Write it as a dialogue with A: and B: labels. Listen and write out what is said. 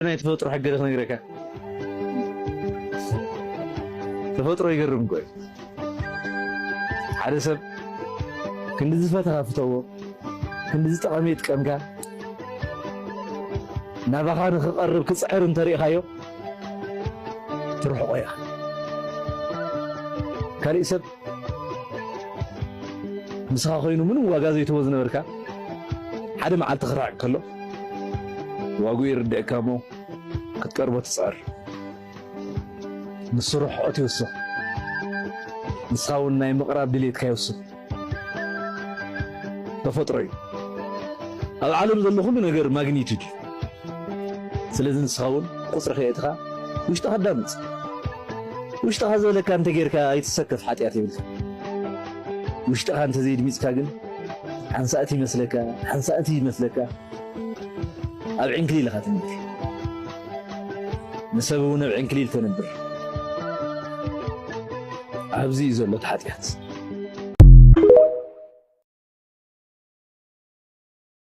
A: أنا يتفطر حق نغرك تفطر يقرب قوي حدا سب كنت زفتها فتوه كنت زتقاميت كمكا نابخا نقرب كصعر انتري خايو تروح قويا كالي سب مسخا خينو من واغا زيتو زنبركا حدا معال تخرع كله واغو يردك مو كتقربو تصعر نصرح اوتي وسو نساون ناي مقراب دليت كايوسو تفطري العالم زلو كل ነገር ማግኒቲዩድ ስለዚህ ንስኻውን ቁጽሪ ኸይትኻ ውሽጥኻ ዳምጽ ውሽጥኻ ዘለካ አንተ ጌርካ አይተሰከፍ ኃጢአት ይብልካ ውሽጥኻ አንተ ዘይድ ሚጽካ ግን ሓንሳእቲ ይመስለካ ኣብ ዕንክሊል ኢኻ ትነብር ንሰብ እውን ኣብ ዕንክሊል ተነብር ኣብዚ ዘሎ ኃጢአት